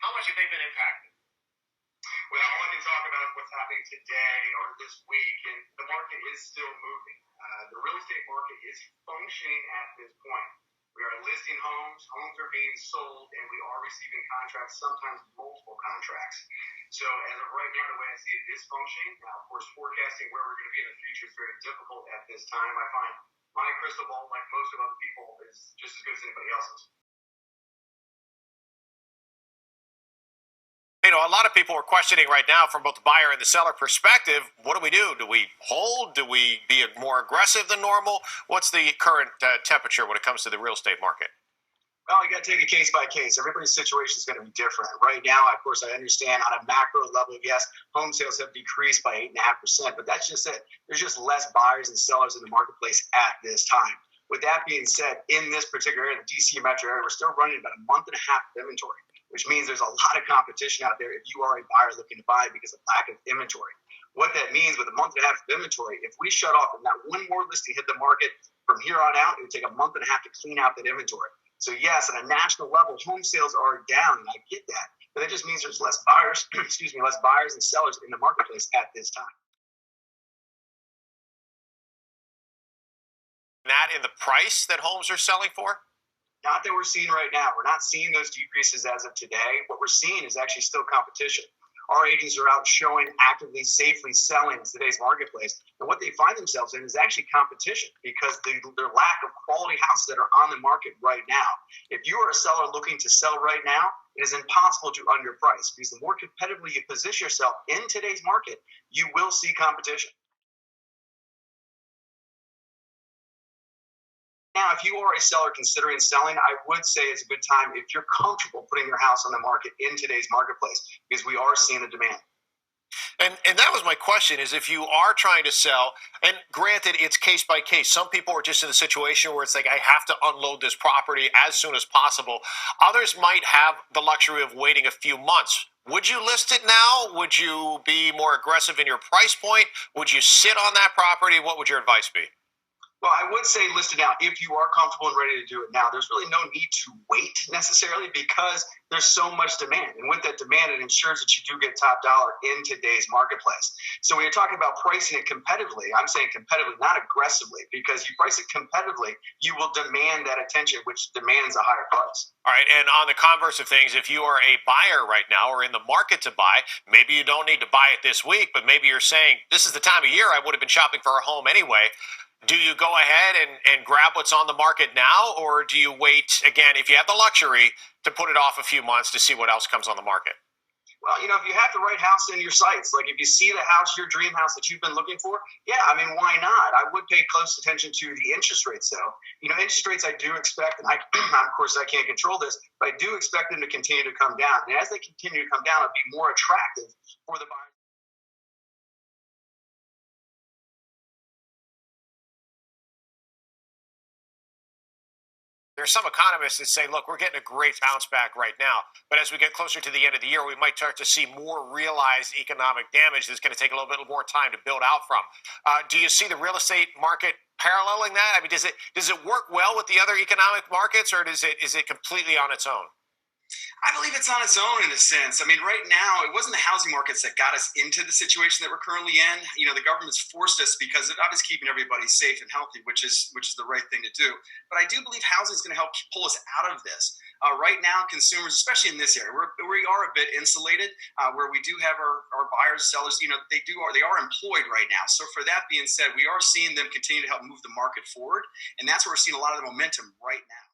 How much have they been impacted? Well, I can talk about what's happening today or this week, and the market is still moving. The real estate market is functioning at this point. We are listing homes, homes are being sold, and we are receiving contracts, sometimes multiple contracts. So as of right now, the way I see it is functioning. Now, of course, forecasting where we're going to be in the future is very difficult at this time. I find my crystal ball, like most of other people, is just as good as anybody else's. A lot of people are questioning right now from both the buyer and the seller perspective. What do we do? Do we hold? Do we be more aggressive than normal? What's the current temperature when it comes to the real estate market? Well, you got to take it case by case. Everybody's situation is going to be different. Right now, of course, I understand on a macro level, yes, home sales have decreased by 8.5%, but that's just it. There's just less buyers and sellers in the marketplace at this time. With that being said, in this particular area, the DC metro area, we're still running about a month and a half of inventory, which means there's a lot of competition out there if you are a buyer looking to buy because of lack of inventory. What that means with a month and a half of inventory, if we shut off and not one more listing hit the market from here on out, it would take a month and a half to clean out that inventory. So yes, on a national level, home sales are down, and I get that. But it just means there's less buyers, less buyers and sellers in the marketplace at this time. That in the price that homes are selling for? Not that we're seeing right now. We're not seeing those decreases as of today. What we're seeing is actually still competition. Our agents are out showing, actively, safely selling in today's marketplace. And what they find themselves in is actually competition because their lack of quality houses that are on the market right now. If you are a seller looking to sell right now, it is impossible to underprice because the more competitively you position yourself in today's market, you will see competition. Now, if you are a seller considering selling, I would say it's a good time if you're comfortable putting your house on the market in today's marketplace because we are seeing the demand. And that was my question is if you are trying to sell, and granted, it's case by case. Some people are just in a situation where it's like, I have to unload this property as soon as possible. Others might have the luxury of waiting a few months. Would you list it now? Would you be more aggressive in your price point? Would you sit on that property? What would your advice be? Well, I would say list it now if you are comfortable and ready to do it now. There's really no need to wait necessarily because there's so much demand. And with that demand, it ensures that you do get top dollar in today's marketplace. So when you're talking about pricing it competitively, I'm saying competitively, not aggressively, because you price it competitively, you will demand that attention, which demands a higher price. All right. And on the converse of things, if you are a buyer right now or in the market to buy, maybe you don't need to buy it this week, but maybe you're saying, this is the time of year I would have been shopping for a home anyway. Do you go ahead and grab what's on the market now, or do you wait, again, if you have the luxury, to put it off a few months to see what else comes on the market? Well, if you have the right house in your sights, like if you see the house, your dream house that you've been looking for, yeah, why not? I would pay close attention to the interest rates, though. Interest rates I do expect, and of course, I can't control this, but I do expect them to continue to come down. And as they continue to come down, it'll be more attractive for the buyers. There's some economists that say, look, we're getting a great bounce back right now. But as we get closer to the end of the year, we might start to see more realized economic damage that's going to take a little bit more time to build out from. Do you see the real estate market paralleling that? Does it work well with the other economic markets, or is it completely on its own? I believe it's on its own in a sense. Right now, it wasn't the housing markets that got us into the situation that we're currently in. The government's forced us because it obviously keeping everybody safe and healthy, which is the right thing to do. But I do believe housing is going to help pull us out of this. Right now, consumers, especially in this area, we are a bit insulated, where we do have our buyers, sellers. They are employed right now. So for that being said, we are seeing them continue to help move the market forward, and that's where we're seeing a lot of the momentum right now.